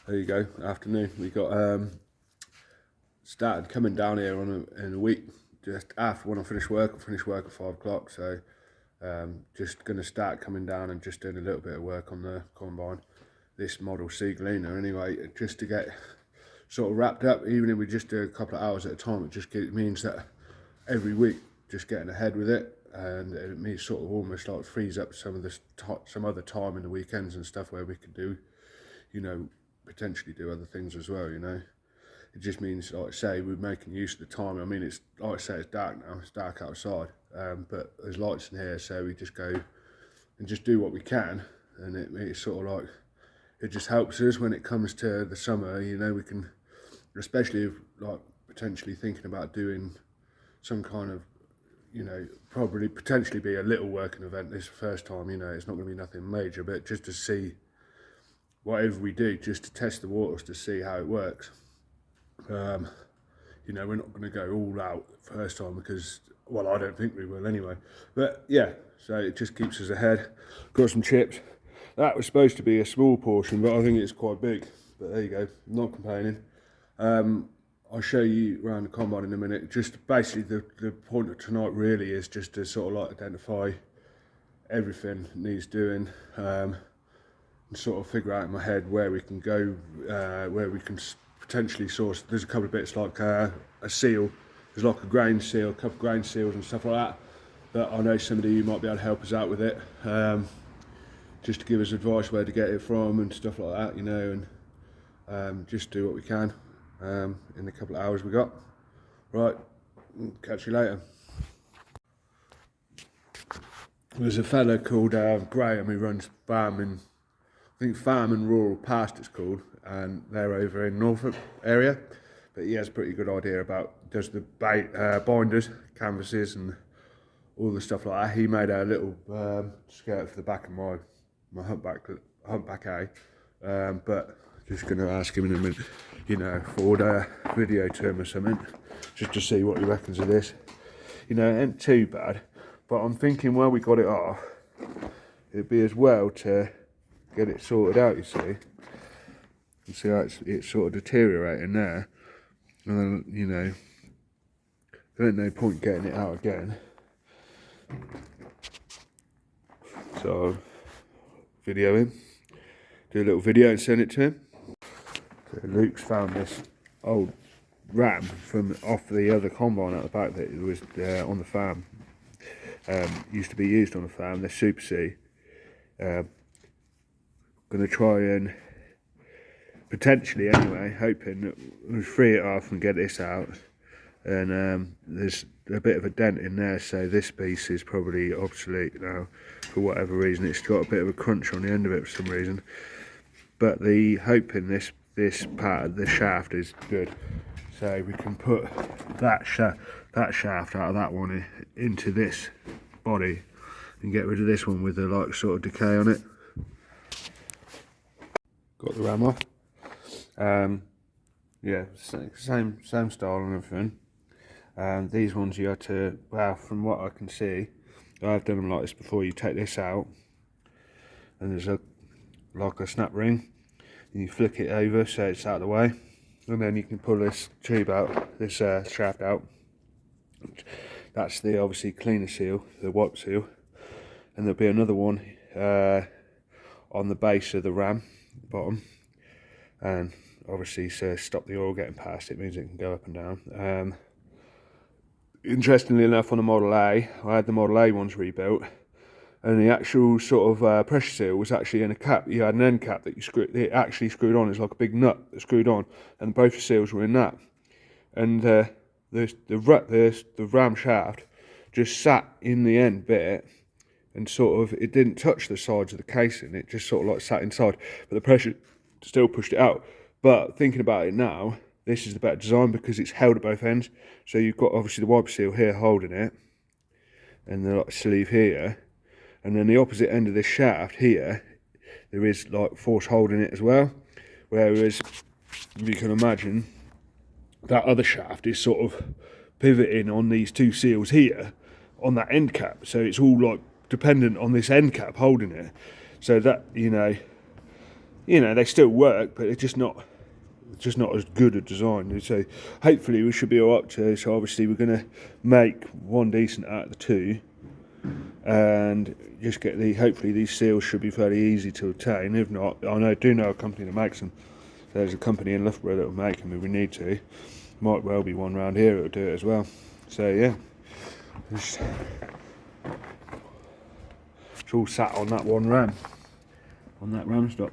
There you go, afternoon. We got started coming down here in a week, just after when I finish work. I finish work at 5 o'clock, so just going to start coming down and just doing a little bit of work on the combine, this Model C Gleaner anyway, just to get sort of wrapped up. Even if we just do a couple of hours at a time, it means that every week just getting ahead with it, and it means sort of almost like frees up some other time in the weekends and stuff where we could do, you know, potentially do other things as well, you know. It just means, like I say, we're making use of the time. I mean, it's like I say, it's dark now, it's dark outside, but there's lights in here, so we just go and just do what we can, and it's sort of like, it just helps us when it comes to the summer, you know. We can, especially if, like, potentially thinking about doing some kind of, you know, probably potentially be a little working event this first time, you know. It's not going to be nothing major, but just to see whatever we do, just to test the waters to see how it works. You know, we're not going to go all out first time because, well, I don't think we will anyway. But yeah, so it just keeps us ahead. Got some chips. That was supposed to be a small portion, but I think it's quite big. But there you go, not complaining. I'll show you around the combine in a minute. Just basically the point of tonight really is just to sort of like identify everything that needs doing, and sort of figure out in my head where we can go, where we can potentially source. There's a couple of bits like a seal. There's like a grain seal, a couple of grain seals and stuff like that. But I know somebody who might be able to help us out with it, just to give us advice where to get it from and stuff like that, you know, and just do what we can in the couple of hours we got. Right, catch you later. There's a fella called Graham who runs Farm I think Farm and Rural Past it's called, and they're over in Norfolk area. But he has a pretty good idea about, does the binders, canvases and all the stuff like that. He made a little skirt for the back of my humpback A, but just going to ask him in a minute, you know, forward a video to him or something, just to see what he reckons of this. You know, it ain't too bad, but I'm thinking where we got it off, it'd be as well to get it sorted out, you see. You see how it's sort of deteriorating there, and then, you know, there ain't no point getting it out again. So video him, do a little video and send it to him. So Luke's found this old ram from off the other combine at the back that was on the farm. Used to be used on the farm. They're Super C. Going to try and potentially, anyway, hoping that we'll free it off and get this out. And there's a bit of a dent in there, so this piece is probably obsolete now for whatever reason. It's got a bit of a crunch on the end of it for some reason. But the hoping this part of the shaft is good, so we can put that shaft out of that one into this body and get rid of this one with the like sort of decay on it. Got the ram off. Yeah, same style and everything. These ones you have to, well, from what I can see, I've done them like this before. You take this out, and there's like a snap ring, and you flick it over so it's out of the way, and then you can pull this tube out, this shaft out. That's the obviously cleaner seal, the wipe seal, and there'll be another one on the base of the ram, bottom, and obviously to stop the oil getting past it, means it can go up and down. Interestingly enough, on the Model A, I had the Model A ones rebuilt, and the actual sort of pressure seal was actually in a cap. You had an end cap that it actually screwed on. It's like a big nut that screwed on, and both the seals were in that. And the ram shaft just sat in the end bit, and sort of, it didn't touch the sides of the casing. It just sort of like sat inside, but the pressure still pushed it out. But thinking about it now, this is the better design because it's held at both ends. So you've got obviously the wiper seal here holding it, and the like sleeve here, and then the opposite end of this shaft here, there is like force holding it as well. Whereas you can imagine that other shaft is sort of pivoting on these two seals here on that end cap. So it's all like dependent on this end cap holding it. So that, you know, you know, they still work, but they're just not as good a design. So hopefully we should be all up to. So obviously we're going to make one decent out of the two, and just get hopefully these seals should be fairly easy to obtain. If not, I do know a company that makes them. There's a company in Loughborough that will make them if we need to. Might well be one around here that will do it as well. So yeah, it's all sat on that one ram, on that ram stop.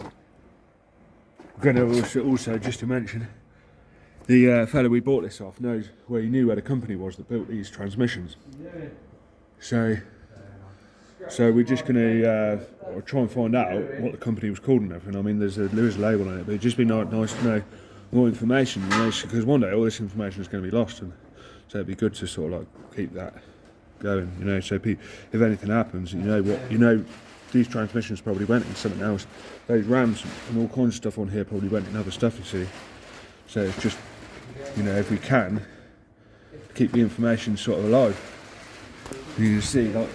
I'm going to also just to mention, the fellow we bought this off knows where he knew where the company was that built these transmissions. So we're just going to try and find out what the company was called and everything. I mean, there's a label on it, but it'd just be nice to know more information, you know, because one day all this information is going to be lost, and so it'd be good to sort of like keep that going, you know. So if anything happens, you know these transmissions probably went in something else. Those rams and all kinds of stuff on here probably went in other stuff, you see. So it's just, you know, if we can keep the information sort of alive. You can see, like,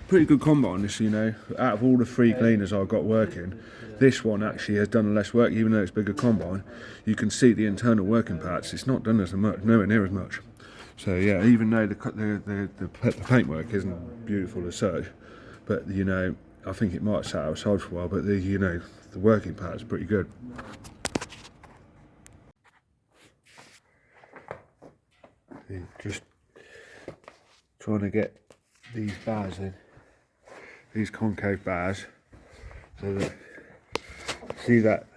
pretty good combine this, you know. Out of all the 3 gleaners I've got working, this one actually has done less work, even though it's bigger combine. You can see the internal working parts. It's not done as much, nowhere near as much. So yeah, even though the paintwork isn't beautiful as such, but you know, I think it might sat outside for a while, but the working part is pretty good. Just trying to get these bars in, these concave bars, so that, see that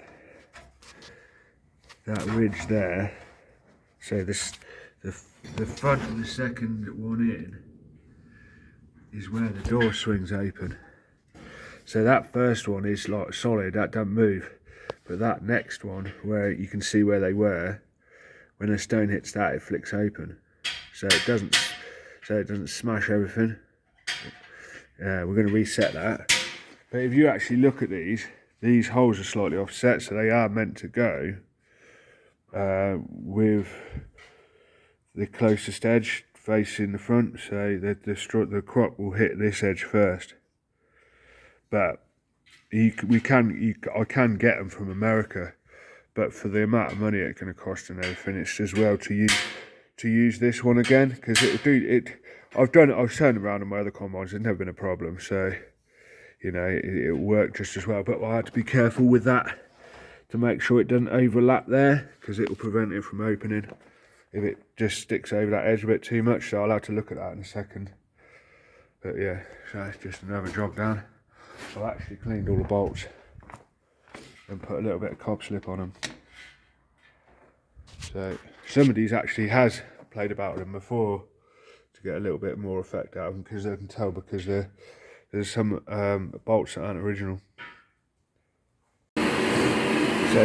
ridge there. So the front of the second one in is where the door swings open. So that first one is like solid, that doesn't move, but that next one, where you can see where they were, when a stone hits that, it flicks open, so it doesn't smash everything. We're going to reset that. But if you actually look at these holes are slightly offset, so they are meant to go with the closest edge facing the front, so that the crop will hit this edge first. But I can get them from America, but for the amount of money it's going to cost and everything, it's as well to use this one again, because it'll do it. I've turned around on my other combines, it's never been a problem, so you know it'll work just as well. But I had to be careful with that to make sure it doesn't overlap there, because it will prevent it from opening if it just sticks over that edge a bit too much. So I'll have to look at that in a second. But yeah, so it's just another jog down. I've actually cleaned all the bolts and put a little bit of cob slip on them. So some of these actually has played about with them before to get a little bit more effect out of them, because I can tell, because there's some bolts that aren't original. So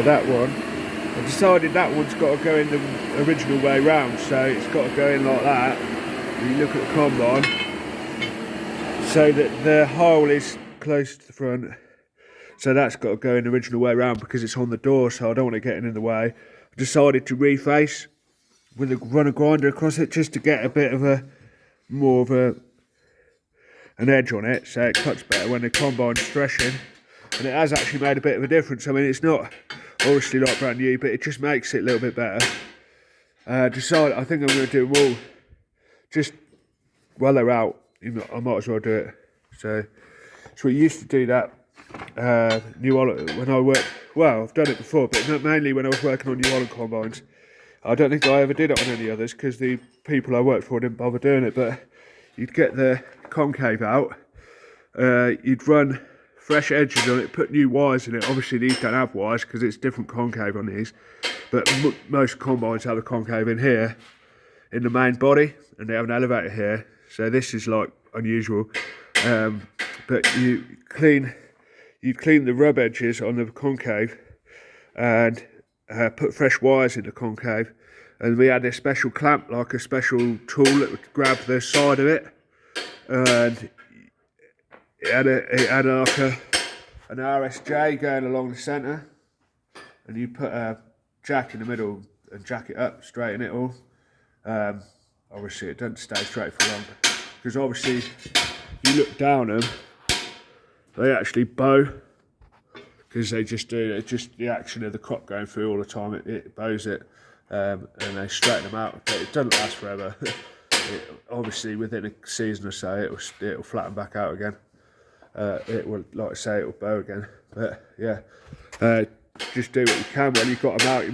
that one, I decided that one's got to go in the original way round, so it's got to go in like that. You look at the combine, so that the hole is close to the front, so that's got to go in the original way round because it's on the door, so I don't want it getting in the way. I decided to reface with a runner grinder across it, just to get a bit of more of an edge on it, so it cuts better when the combine's threshing. And it has actually made a bit of a difference. I mean, it's not obviously like brand new, but it just makes it a little bit better. I think I'm going to do them all just while they're out. I might as well do it. So we used to do that New Holland when I worked. Well, I've done it before, but mainly when I was working on New Holland combines. I don't think I ever did it on any others, because the people I worked for didn't bother doing it. But you'd get the concave out, you'd run fresh edges on it, put new wires in it. Obviously these don't have wires because it's different concave on these, but most combines have a concave in here in the main body, and they have an elevator here, so this is like unusual. But you'd clean the rub edges on the concave and put fresh wires in the concave, and we had a special clamp, like a special tool that would grab the side of it, and it had like an RSJ going along the centre, and you put a jack in the middle and jack it up, straighten it all. Obviously it doesn't stay straight for long, because obviously you look down them, they actually bow because they just do it. Just the action of the crop going through all the time. It bows it, and they straighten them out. But it doesn't last forever. Obviously, within a season or so, it'll flatten back out again. It will, like I say, it'll bow again. But yeah, just do what you can when you've got them out. You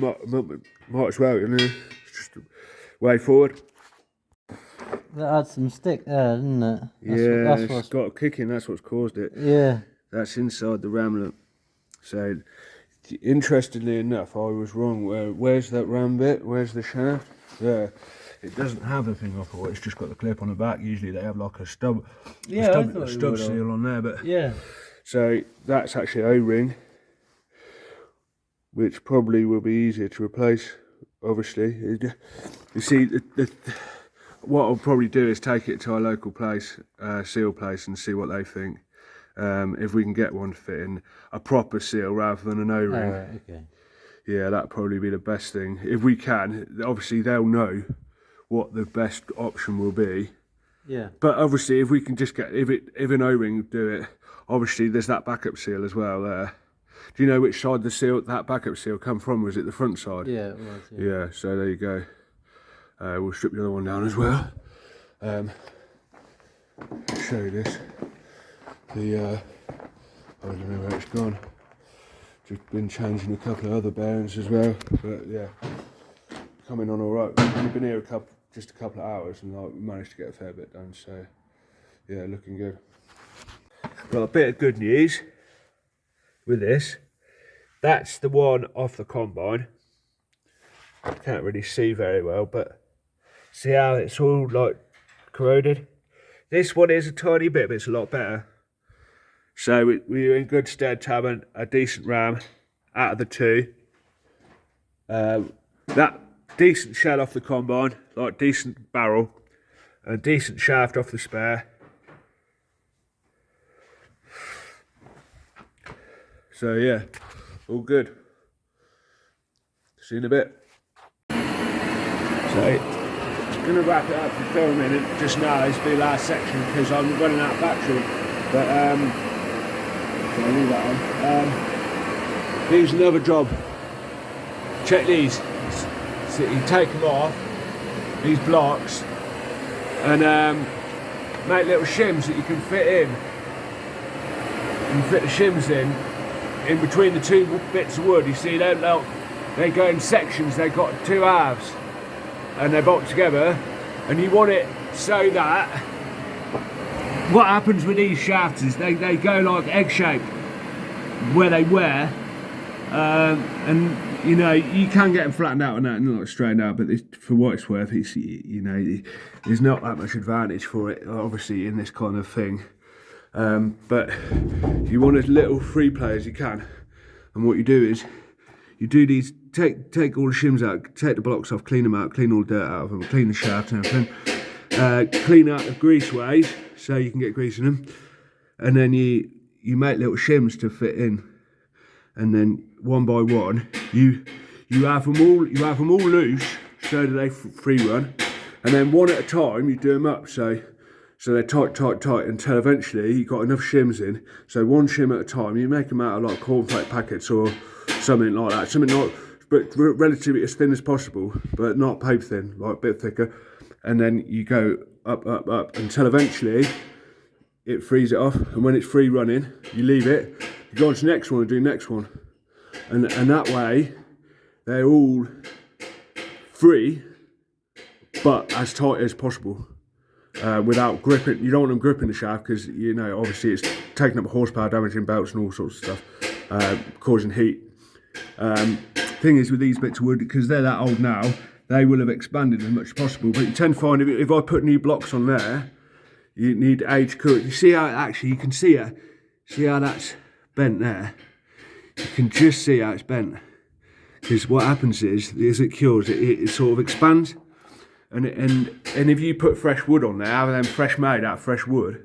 might as well, you know. It's just a way forward. That had some stick there, didn't it? It's got a kick in. That's what's caused it. Yeah. That's inside the ram. So, interestingly enough, I was wrong. Where's that ram bit? Where's the shaft? Yeah. It doesn't have the thing off, or it's just got the clip on the back. Usually they have like a stub seal on there, but yeah. So that's actually O-ring, which probably will be easier to replace. Obviously, you see, what I'll probably do is take it to our local place, seal place, and see what they think. If we can get one to fit in a proper seal rather than an O-ring. Oh, right, okay. Yeah, that'd probably be the best thing. If we can, obviously they'll know what the best option will be. Yeah. But obviously, if we can just get, if an O-ring do it, obviously there's that backup seal as well there. Do you know which side that backup seal come from? Was it the front side? Yeah, it was. Yeah. So there you go. We'll strip the other one down as well. Show you this. I don't know where it's gone. Just been changing a couple of other bearings as well. But yeah, coming on all right. We've only been here just a couple of hours, and we managed to get a fair bit done. So yeah, looking good. Got a bit of good news with this. That's the one off the combine. Can't really see very well, but see how it's all like corroded? This one is a tiny bit, but it's a lot better. So we're in good stead to have a decent ram out of the two. That decent shell off the combine, like decent barrel, and decent shaft off the spare. So yeah, all good. See you in a bit. So, I'm going to wrap it up for filming it just now. This will be the last section because I'm running out of battery. But so I'll leave that on. Here's another job. Check these. So you take them off, these blocks, and make little shims that you can fit in. You fit the shims in between the two bits of wood. You see, they go in sections. They've got two halves, and they're bolted together. And you want it so that what happens with these shafts is they go like egg shaped where they wear, and you know you can get them flattened out and that and like straightened out. But for what it's worth, it's, you know, there's not that much advantage for it, obviously, in this kind of thing. But you want as little free play as you can, and what you do is you do these, take all the shims out, take the blocks off, clean them out, clean all the dirt out of them, clean the shaft and everything, clean out the grease ways so you can get grease in them, and then you make little shims to fit in, and then one by one you have them all loose so that they free run, and then one at a time you do them up so they're tight until eventually you've got enough shims in. So one shim at a time, you make them out of like cornflake packets or something like that, something not, but relatively as thin as possible, but not paper thin, like a bit thicker. And then you go up until eventually it frees it off. And when it's free running, you leave it, you go on to the next one and do the next one. And that way, they're all free, but as tight as possible. Without gripping, you don't want them gripping the shaft because, you know, obviously it's taking up horsepower, damaging belts and all sorts of stuff, causing heat. Thing is with these bits of wood, because they're that old now, they will have expanded as much as possible. But you tend to find if I put new blocks on there, you need age cool. You see how it actually, you can see it. See how that's bent there? You can just see how it's bent. Because what happens is, as it cures, it sort of expands. And if you put fresh wood on there, other than fresh made out of fresh wood,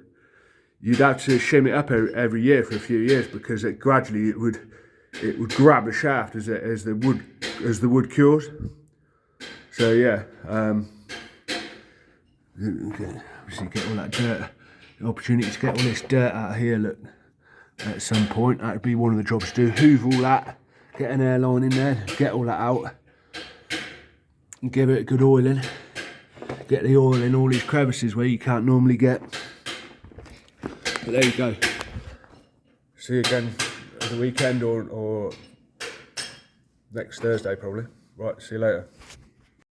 you'd have to shim it up every year for a few years, because it gradually it would grab the shaft as the wood cures. So yeah, obviously get all that dirt. The opportunity to get all this dirt out of here. Look, at some point. That would be one of the jobs to do. Hoover all that, get an airline in there, get all that out, and give it a good oiling. Get the oil in all these crevices where you can't normally get. But there you go. See you again at the weekend or next Thursday probably. Right, see you later.